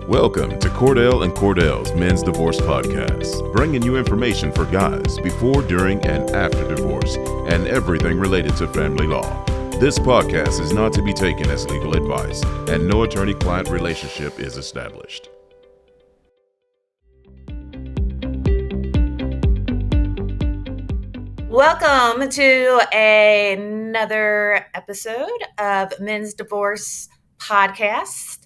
Welcome to Cordell Cordell's Men's Divorce Podcast, bringing you information for guys before, during, and after divorce, and everything related to family law. This podcast is not to be taken as legal advice, and no attorney-client relationship is established. Welcome to another episode of Men's Divorce Podcast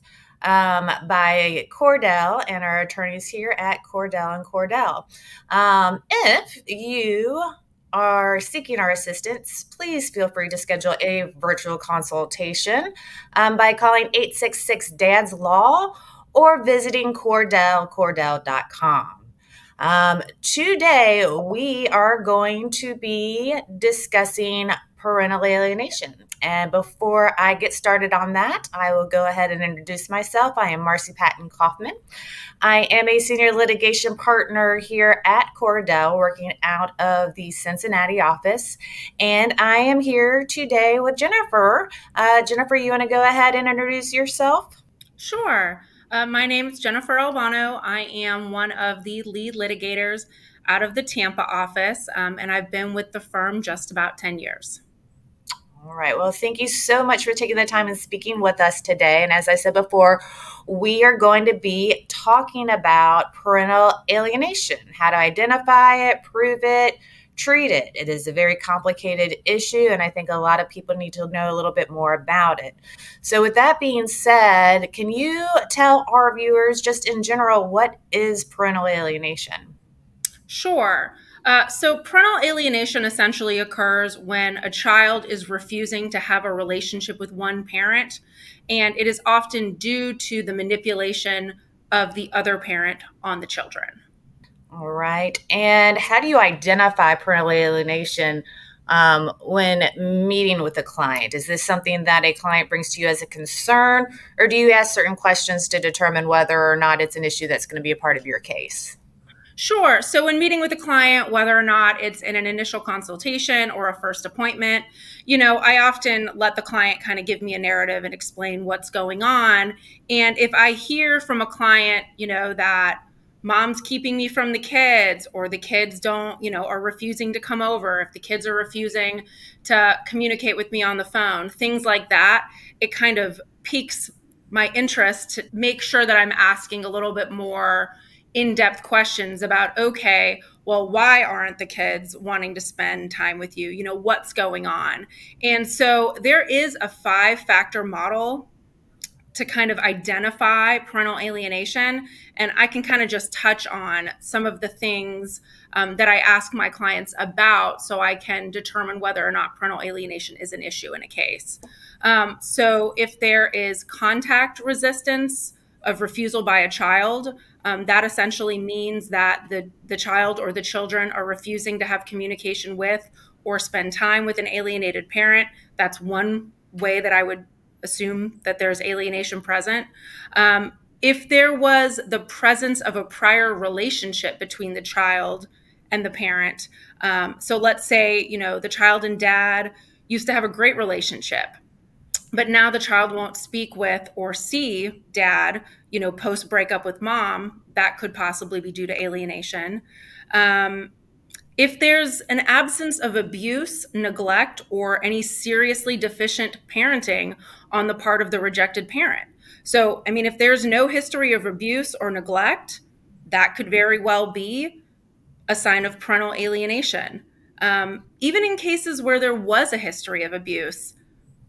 by Cordell and our attorneys here at Cordell Cordell. If you are seeking our assistance, please feel free to schedule a virtual consultation by calling 866-DADS-LAW or visiting CordellCordell.com. Today, we are going to be discussing parental alienation. And before I get started on that, I will go ahead and introduce myself. I am Marcie Patton-Coffman. I am a senior litigation partner here at Cordell, working out of the Cincinnati office. And I am here today with Jennifer. Jennifer, you want to go ahead and introduce yourself? Sure. My name is Jennifer Albano. I am one of the lead litigators out of the Tampa office, and I've been with the firm just about 10 years. All right. Well, thank you so much for taking the time and speaking with us today. And as I said before, we are going to be talking about parental alienation, how to identify it, prove it, treat it. It is a very complicated issue, and I think a lot of people need to know a little bit more about it. So with that being said, can you tell our viewers just in general, what is parental alienation? Sure. So parental alienation essentially occurs when a child is refusing to have a relationship with one parent, and it is often due to the manipulation of the other parent on the children. All right. And how do you identify parental alienation when meeting with a client? Is this something that a client brings to you as a concern, or do you ask certain questions to determine whether or not it's an issue that's going to be a part of your case? Sure. So when meeting with a client, whether or not it's in an initial consultation or a first appointment, I often let the client kind of give me a narrative and explain what's going on. And if I hear from a client, that mom's keeping me from the kids, or the kids are refusing to come over, if the kids are refusing to communicate with me on the phone, things like that, it kind of piques my interest to make sure that I'm asking a little bit more in-depth questions about, okay, well, why aren't the kids wanting to spend time with you? What's going on? And so there is a 5-factor model to kind of identify parental alienation. And I can kind of just touch on some of the things that I ask my clients about so I can determine whether or not parental alienation is an issue in a case. So if there is contact resistance of refusal by a child, that essentially means that the child or the children are refusing to have communication with or spend time with an alienated parent. That's one way that I would assume that there's alienation present. If there was the presence of a prior relationship between the child and the parent, so let's say, the child and dad used to have a great relationship, but now the child won't speak with or see dad, post breakup with mom, that could possibly be due to alienation. If there's an absence of abuse, neglect, or any seriously deficient parenting on the part of the rejected parent. So, if there's no history of abuse or neglect, that could very well be a sign of parental alienation. Even in cases where there was a history of abuse,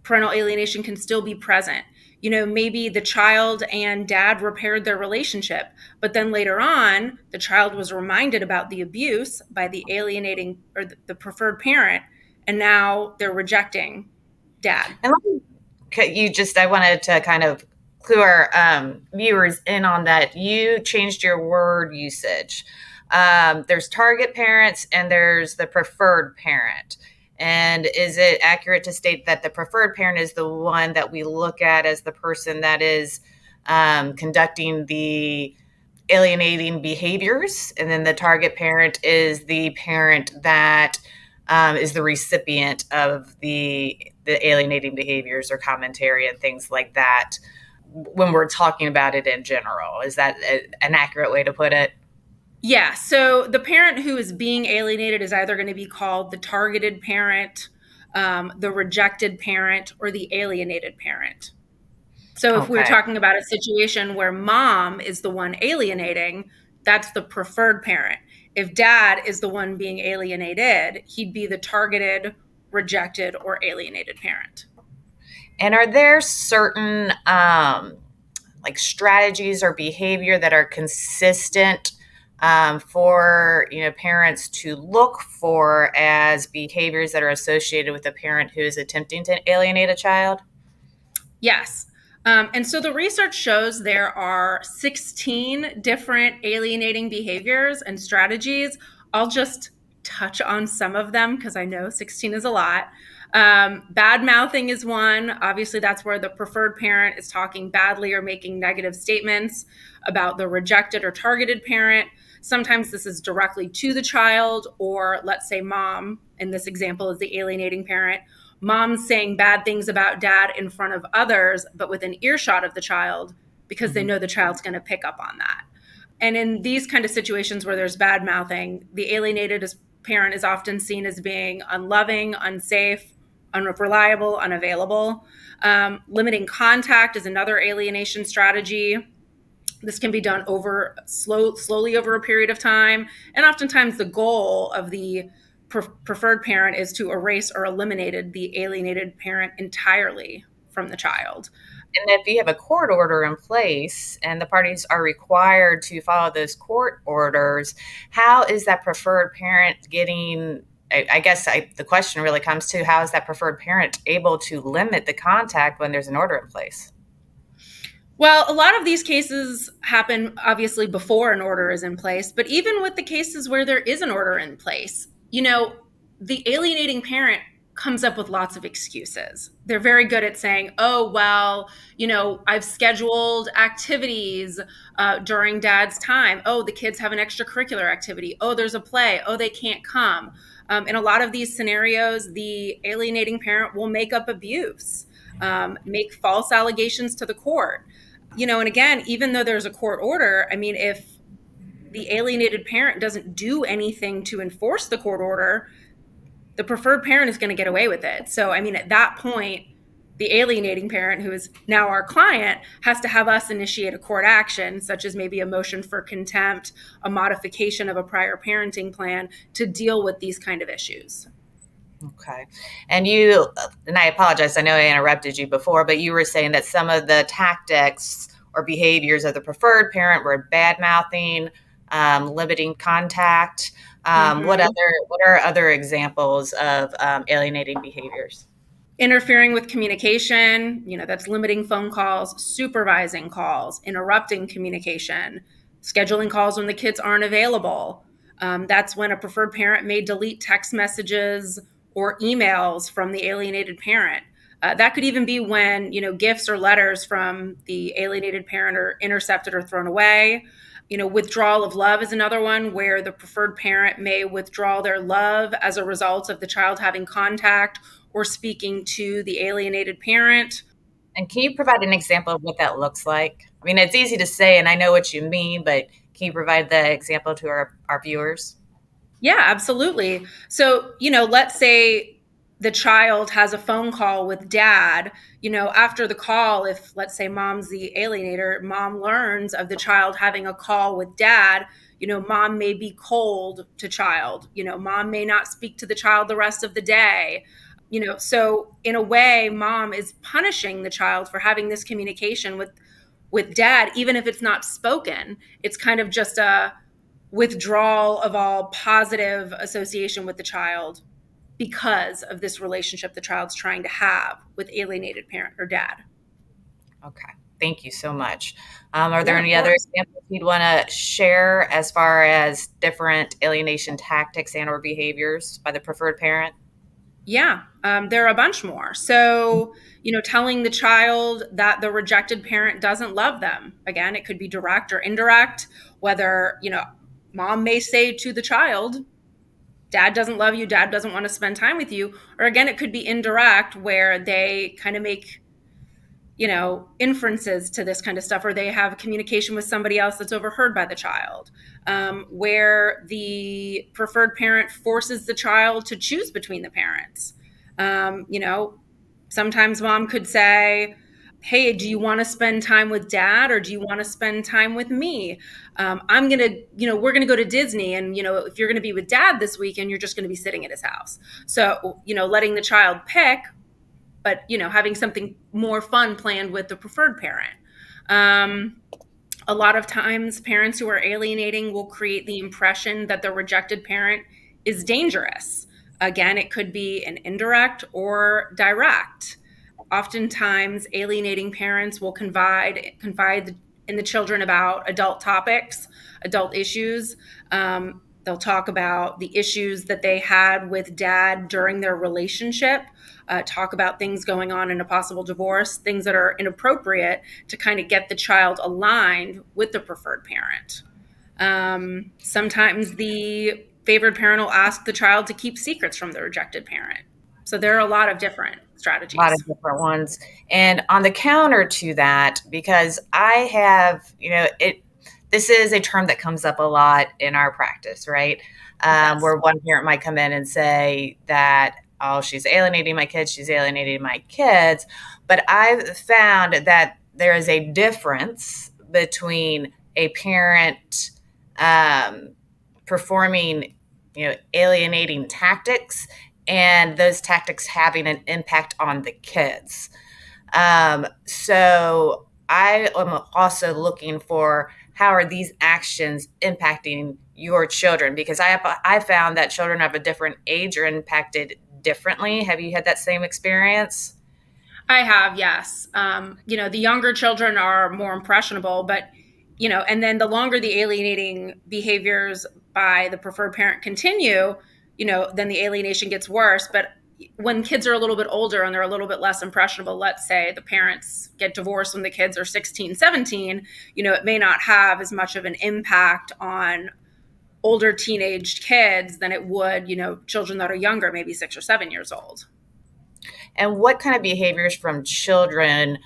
parental alienation can still be present. Maybe the child and dad repaired their relationship, but then later on, the child was reminded about the abuse by the alienating or the preferred parent, and now they're rejecting dad. And I wanted to kind of clue our viewers in on that. You changed your word usage. There's target parents and there's the preferred parent. And is it accurate to state that the preferred parent is the one that we look at as the person that is conducting the alienating behaviors, and then the target parent is the parent that is the recipient of the alienating behaviors or commentary and things like that? when we're talking about it in general. Is that an accurate way to put it? Yeah. So the parent who is being alienated is either going to be called the targeted parent, the rejected parent, or the alienated parent. So if we're Okay. talking about a situation where mom is the one alienating, that's the preferred parent. If dad is the one being alienated, he'd be the targeted, rejected, or alienated parent. And are there certain like strategies or behavior that are consistent for parents to look for as behaviors that are associated with a parent who is attempting to alienate a child? Yes. And so the research shows there are 16 different alienating behaviors and strategies. I'll just touch on some of them because I know 16 is a lot. Bad mouthing is one. Obviously, that's where the preferred parent is talking badly or making negative statements about the rejected or targeted parent. Sometimes this is directly to the child, or let's say mom, in this example, is the alienating parent. Mom's saying bad things about dad in front of others, but within earshot of the child because they know the child's going to pick up on that. And in these kind of situations where there's bad mouthing, the alienated parent is often seen as being unloving, unsafe, unreliable, unavailable. Limiting contact is another alienation strategy. This can be done slowly over a period of time. And oftentimes the goal of the preferred parent is to erase or eliminate the alienated parent entirely from the child. And if you have a court order in place and the parties are required to follow those court orders, how is that preferred parent getting, I guess the question really comes to, how is that preferred parent able to limit the contact when there's an order in place? Well, a lot of these cases happen obviously before an order is in place, but even with the cases where there is an order in place, the alienating parent comes up with lots of excuses. They're very good at saying, oh, well, I've scheduled activities during dad's time. Oh, the kids have an extracurricular activity. Oh, there's a play. Oh, they can't come. In a lot of these scenarios, the alienating parent will make up abuse, make false allegations to the court. And again, even though there's a court order, I mean, if the alienated parent doesn't do anything to enforce the court order, the preferred parent is going to get away with it. So, I mean, at that point, the alienating parent, who is now our client, has to have us initiate a court action, such as maybe a motion for contempt, a modification of a prior parenting plan to deal with these kind of issues. Okay. And I apologize, I know I interrupted you before, but you were saying that some of the tactics or behaviors of the preferred parent were bad mouthing, limiting contact. What are other examples of alienating behaviors? Interfering with communication, that's limiting phone calls, supervising calls, interrupting communication, scheduling calls when the kids aren't available. That's when a preferred parent may delete text messages or emails from the alienated parent. That could even be when, gifts or letters from the alienated parent are intercepted or thrown away. Withdrawal of love is another one where the preferred parent may withdraw their love as a result of the child having contact or speaking to the alienated parent. And can you provide an example of what that looks like? I mean, it's easy to say, and I know what you mean, but can you provide the example to our viewers? Yeah, absolutely. So, let's say the child has a phone call with dad. After the call, if let's say mom's the alienator, mom learns of the child having a call with dad, mom may be cold to child. Mom may not speak to the child the rest of the day. So in a way, mom is punishing the child for having this communication with dad, even if it's not spoken. It's kind of just a withdrawal of all positive association with the child because of this relationship the child's trying to have with alienated parent or dad. Okay. Thank you so much. Are there any other examples you'd want to share as far as different alienation tactics and or behaviors by the preferred parent? Yeah, there are a bunch more. So, telling the child that the rejected parent doesn't love them. Again, it could be direct or indirect, whether, mom may say to the child, dad doesn't love you, dad doesn't want to spend time with you. Or again, it could be indirect where they kind of make inferences to this kind of stuff, or they have communication with somebody else that's overheard by the child, where the preferred parent forces the child to choose between the parents. Sometimes mom could say, hey, do you want to spend time with dad or do you want to spend time with me? We're going to go to Disney, and, if you're going to be with dad this weekend, you're just going to be sitting at his house. So, letting the child pick, but, having something more fun planned with the preferred parent. A lot of times parents who are alienating will create the impression that the rejected parent is dangerous. Again, it could be an indirect or direct. Oftentimes, alienating parents will confide in the children about adult topics, adult issues. They'll talk about the issues that they had with dad during their relationship, talk about things going on in a possible divorce, things that are inappropriate to kind of get the child aligned with the preferred parent. Sometimes the favored parent will ask the child to keep secrets from the rejected parent. So there are a lot of different strategies. A lot of different ones. And on the counter to that, because I have, this is a term that comes up a lot in our practice, right? Yes. Where one parent might come in and say that, oh, she's alienating my kids, she's alienating my kids. But I've found that there is a difference between a parent performing, alienating tactics and those tactics having an impact on the kids. So I am also looking for how are these actions impacting your children? Because I found that children of a different age are impacted differently. Have you had that same experience? I have, yes. The younger children are more impressionable, but, and then the longer the alienating behaviors by the preferred parent continue, then the alienation gets worse. But when kids are a little bit older and they're a little bit less impressionable, let's say the parents get divorced when the kids are 16, 17, it may not have as much of an impact on older teenaged kids than it would, children that are younger, maybe 6 or 7 years old. And what kind of behaviors from children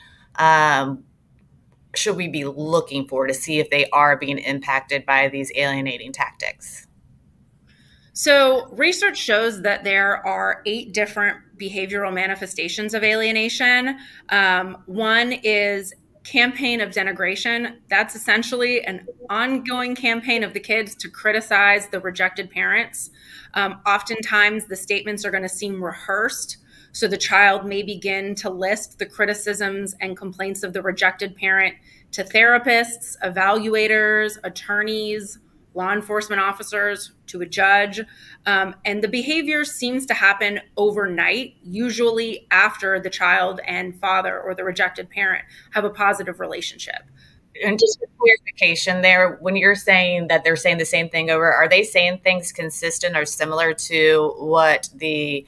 should we be looking for to see if they are being impacted by these alienating tactics? So research shows that there are 8 different behavioral manifestations of alienation. One is campaign of denigration. That's essentially an ongoing campaign of the kids to criticize the rejected parents. Oftentimes, the statements are going to seem rehearsed. So the child may begin to list the criticisms and complaints of the rejected parent to therapists, evaluators, attorneys, law enforcement officers, to a judge. And the behavior seems to happen overnight, usually after the child and father or the rejected parent have a positive relationship. And just for clarification there, when you're saying that they're saying the same thing over, are they saying things consistent or similar to what the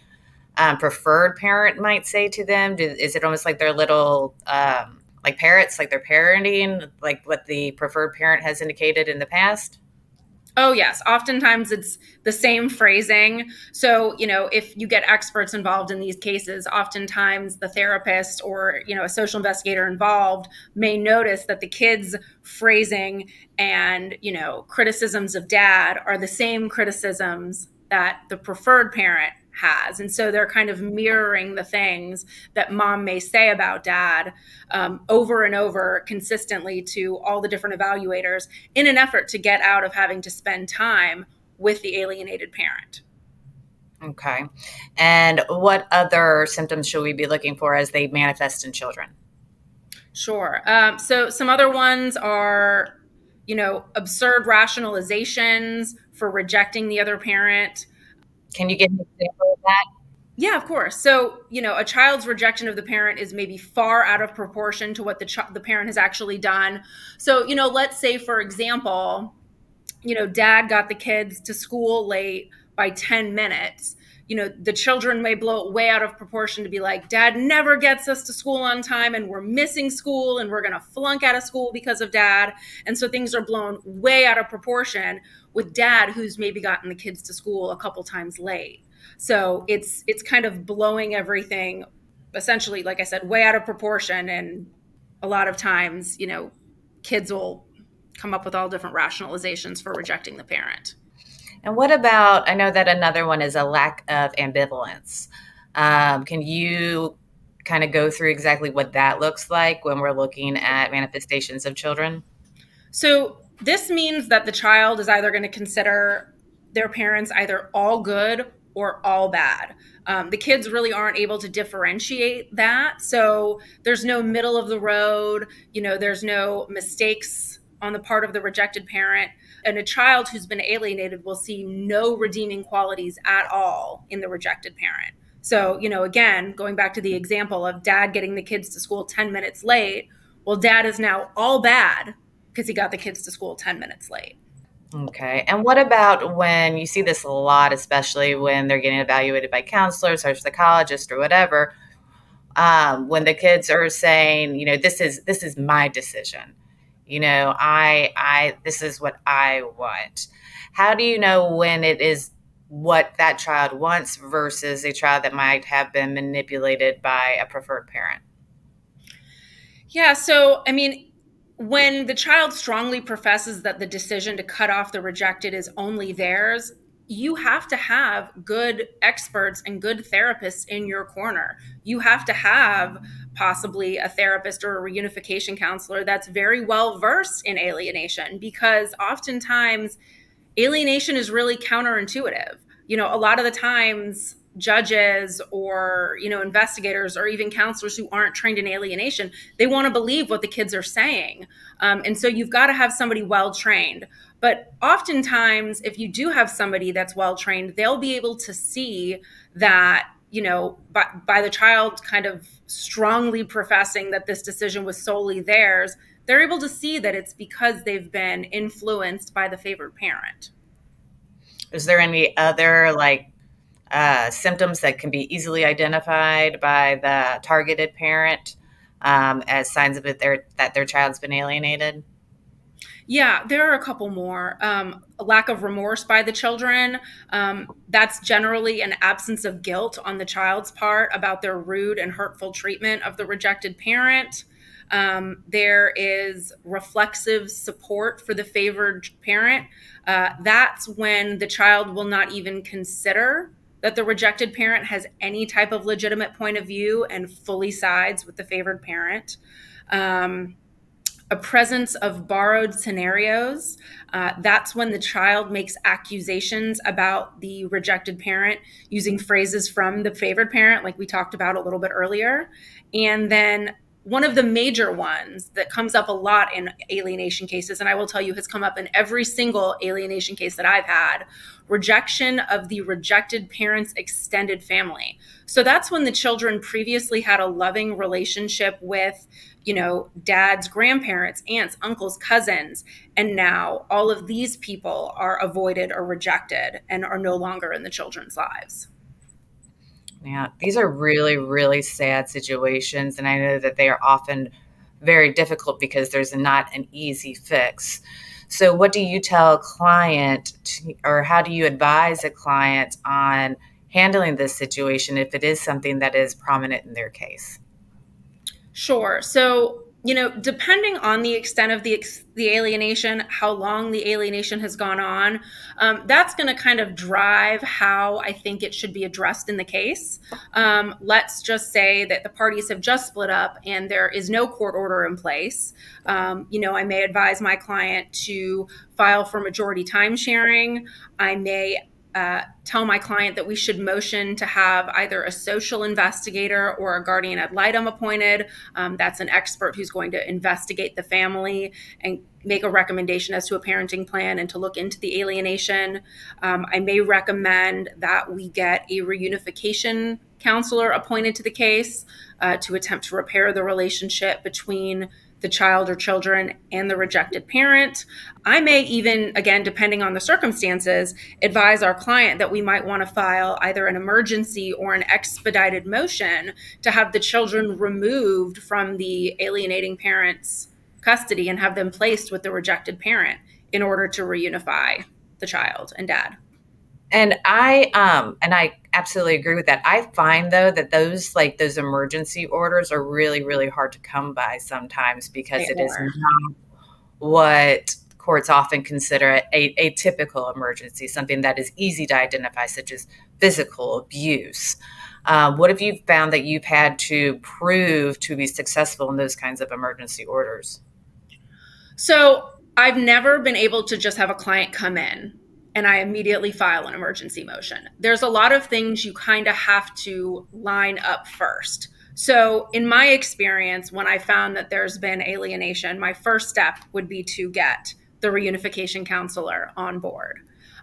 preferred parent might say to them? Is it almost like they're little like parrots, like they're parenting, like what the preferred parent has indicated in the past? Oh, yes. Oftentimes it's the same phrasing. So, if you get experts involved in these cases, oftentimes the therapist or, a social investigator involved may notice that the kids' phrasing and, criticisms of dad are the same criticisms that the preferred parent has. And so they're kind of mirroring the things that mom may say about dad over and over consistently to all the different evaluators in an effort to get out of having to spend time with the alienated parent. Okay. And what other symptoms should we be looking for as they manifest in children? Sure. So some other ones are, absurd rationalizations for rejecting the other parent. Can you give an example of that? Yeah, of course. So, a child's rejection of the parent is maybe far out of proportion to what the parent has actually done. So, let's say, for example, dad got the kids to school late by 10 minutes. The children may blow it way out of proportion to be like, dad never gets us to school on time and we're missing school and we're going to flunk out of school because of dad. And so things are blown way out of proportion with dad, who's maybe gotten the kids to school a couple times late. So it's kind of blowing everything essentially, like I said, way out of proportion. And a lot of times, kids will come up with all different rationalizations for rejecting the parent. And what about, I know that another one is a lack of ambivalence. Can you kind of go through exactly what that looks like when we're looking at manifestations of children? So this means that the child is either going to consider their parents either all good or all bad. The kids really aren't able to differentiate that. So there's no middle of the road, there's no mistakes on the part of the rejected parent. And a child who's been alienated will see no redeeming qualities at all in the rejected parent. So, again, going back to the example of dad getting the kids to school 10 minutes late, well, dad is now all bad because he got the kids to school 10 minutes late. Okay. And what about when you see this a lot, especially when they're getting evaluated by counselors or psychologists or whatever, when the kids are saying, this is my decision. This is what I want. How do you know when it is what that child wants versus a child that might have been manipulated by a preferred parent? Yeah. So, when the child strongly professes that the decision to cut off the rejected is only theirs, you have to have good experts and good therapists in your corner. You have to have possibly a therapist or a reunification counselor that's very well versed in alienation, because oftentimes alienation is really counterintuitive. A lot of the times judges or, investigators or even counselors who aren't trained in alienation, they want to believe what the kids are saying. And so you've got to have somebody well trained. But oftentimes, if you do have somebody that's well trained, they'll be able to see that, by the child kind of strongly professing that this decision was solely theirs, they're able to see that it's because they've been influenced by the favored parent. Is there any other symptoms that can be easily identified by the targeted parent as signs of it that their child's been alienated? Yeah, there are a couple more. A lack of remorse by the children. That's generally an absence of guilt on the child's part about their rude and hurtful treatment of the rejected parent. There is reflexive support for the favored parent. That's when the child will not even consider that the rejected parent has any type of legitimate point of view and fully sides with the favored parent. A presence of borrowed scenarios. That's when the child makes accusations about the rejected parent using phrases from the favored parent, like we talked about a little bit earlier. And then one of the major ones that comes up a lot in alienation cases, and I will tell you has come up in every single alienation case that I've had, rejection of the rejected parent's extended family. So that's when the children previously had a loving relationship with, dad's grandparents, aunts, uncles, cousins, and now all of these people are avoided or rejected and are no longer in the children's lives. Yeah, these are really, really sad situations. And I know that they are often very difficult because there's not an easy fix. So what do you tell a client or how do you advise a client on handling this situation if it is something that is prominent in their case? Sure. So, depending on the extent of the alienation, how long the alienation has gone on, that's going to kind of drive how I think it should be addressed in the case. Let's just say that the parties have just split up and there is no court order in place. I may advise my client to file for majority time sharing. I may tell my client that we should motion to have either a social investigator or a guardian ad litem appointed. That's an expert who's going to investigate the family and make a recommendation as to a parenting plan and to look into the alienation. I may recommend that we get a reunification counselor appointed to the case to attempt to repair the relationship between the child or children and the rejected parent. I may even, again, depending on the circumstances, advise our client that we might want to file either an emergency or an expedited motion to have the children removed from the alienating parent's custody and have them placed with the rejected parent in order to reunify the child and dad. And I absolutely agree with that. I find though that those emergency orders are really, really hard to come by sometimes They because it is are. not what courts often consider a typical emergency, something that is easy to identify, such as physical abuse. What have you found that you've had to prove to be successful in those kinds of emergency orders? So I've never been able to just have a client come in and I immediately file an emergency motion. There's a lot of things you kind of have to line up first. So, in my experience, when I found that there's been alienation, my first step would be to get the reunification counselor on board,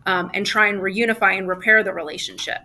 and try and reunify and repair the relationship.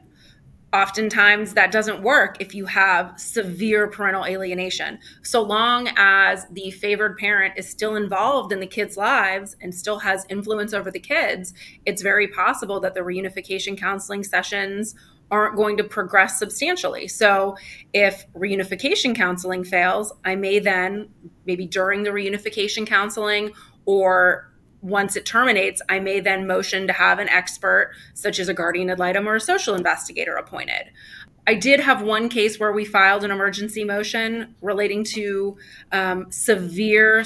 Oftentimes that doesn't work if you have severe parental alienation. So long as the favored parent is still involved in the kids' lives and still has influence over the kids, it's very possible that the reunification counseling sessions aren't going to progress substantially. So if reunification counseling fails, I may then, maybe during the reunification counseling or once it terminates, I may then motion to have an expert, such as a guardian ad litem or a social investigator, appointed. I did have one case where we filed an emergency motion relating to severe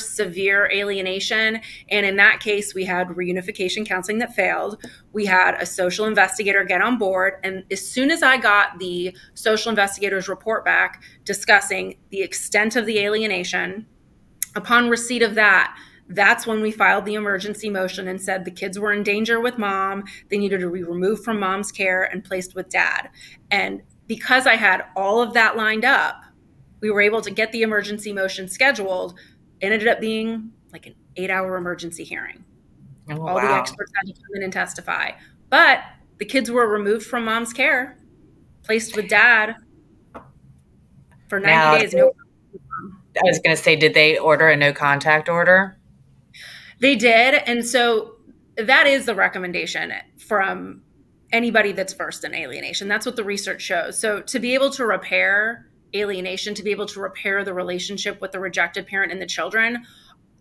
alienation. And in that case, we had reunification counseling that failed. We had a social investigator get on board. And as soon as I got the social investigator's report back discussing the extent of the alienation, upon receipt of that, that's when we filed the emergency motion and said the kids were in danger with mom. They needed to be removed from mom's care and placed with dad. And because I had all of that lined up, we were able to get the emergency motion scheduled. It ended up being like an 8-hour emergency hearing. Oh, All the wow. experts had to come in and testify. But the kids were removed from mom's care, placed with dad for 90 Now, days. No, I was going to say, did they order a no contact order? they did. And so that is the recommendation from anybody that's versed in alienation. That's what the research shows. So to be able to repair alienation, to be able to repair the relationship with the rejected parent and the children,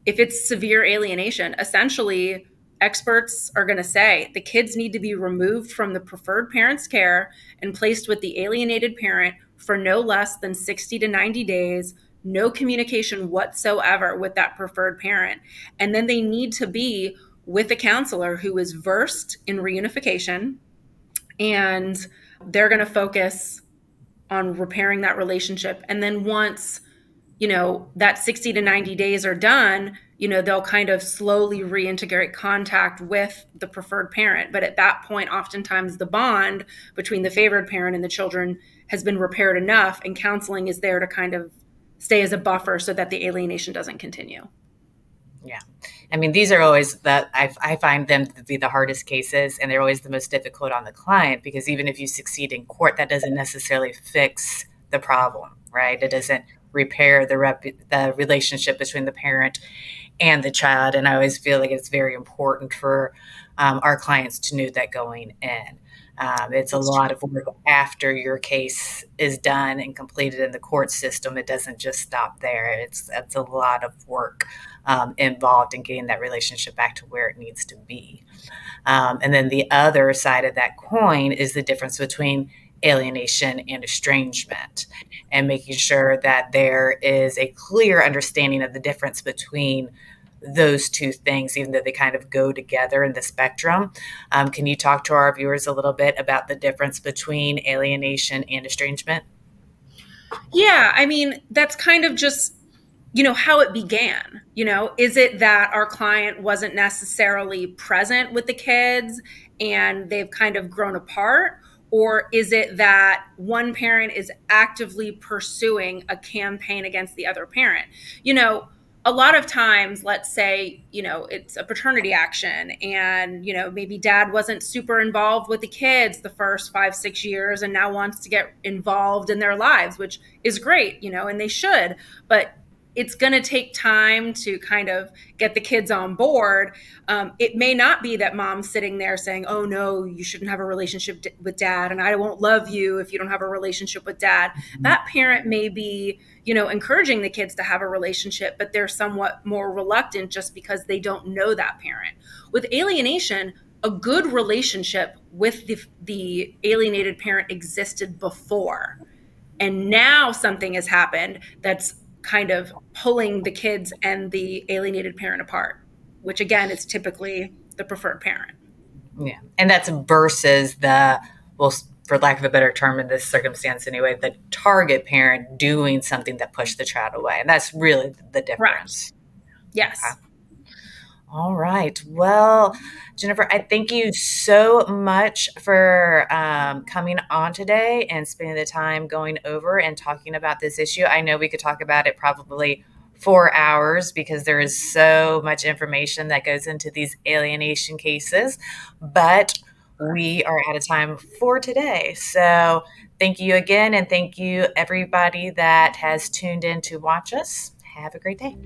if it's severe alienation, essentially experts are going to say the kids need to be removed from the preferred parent's care and placed with the alienated parent for no less than 60 to 90 days, no communication whatsoever with that preferred parent. And then they need to be with a counselor who is versed in reunification, and they're going to focus on repairing that relationship. And then once that 60 to 90 days are done, they'll kind of slowly reintegrate contact with the preferred parent. But at that point, oftentimes the bond between the favored parent and the children has been repaired enough, and counseling is there to kind of stay as a buffer so that the alienation doesn't continue. Yeah. I mean, these are always I find them to be the hardest cases, and they're always the most difficult on the client, because even if you succeed in court, that doesn't necessarily fix the problem, right? It doesn't repair the relationship between the parent and the child. And I always feel like it's very important for our clients to know that going in. It's a lot of work after your case is done and completed in the court system. It doesn't just stop there. That's a lot of work involved in getting that relationship back to where it needs to be. And then the other side of that coin is the difference between alienation and estrangement, and making sure that there is a clear understanding of the difference between those two things, even though they kind of go together in the spectrum. Can you talk to our viewers a little bit about the difference between alienation and estrangement? Yeah, I mean, that's kind of just, how it began. Is it that our client wasn't necessarily present with the kids and they've kind of grown apart? Or is it that one parent is actively pursuing a campaign against the other parent? A lot of times, let's say, it's a paternity action and, maybe dad wasn't super involved with the kids the first 5-6 years and now wants to get involved in their lives, which is great, and they should, but it's going to take time to kind of get the kids on board. It may not be that mom's sitting there saying, oh no, you shouldn't have a relationship with dad, and I won't love you if you don't have a relationship with dad. That parent may be, encouraging the kids to have a relationship, but they're somewhat more reluctant just because they don't know that parent. With alienation, a good relationship with the alienated parent existed before. And now something has happened that's kind of pulling the kids and the alienated parent apart, which again is typically the preferred parent. Yeah. And that's versus the, well, for lack of a better term in this circumstance anyway, the target parent doing something that pushed the child away. And that's really the difference. Correct. Yes. Okay. All right. Well, Jennifer, I thank you so much for coming on today and spending the time going over and talking about this issue. I know we could talk about it probably 4 hours because there is so much information that goes into these alienation cases, but we are out of time for today. So thank you again, and thank you everybody that has tuned in to watch us. Have a great day.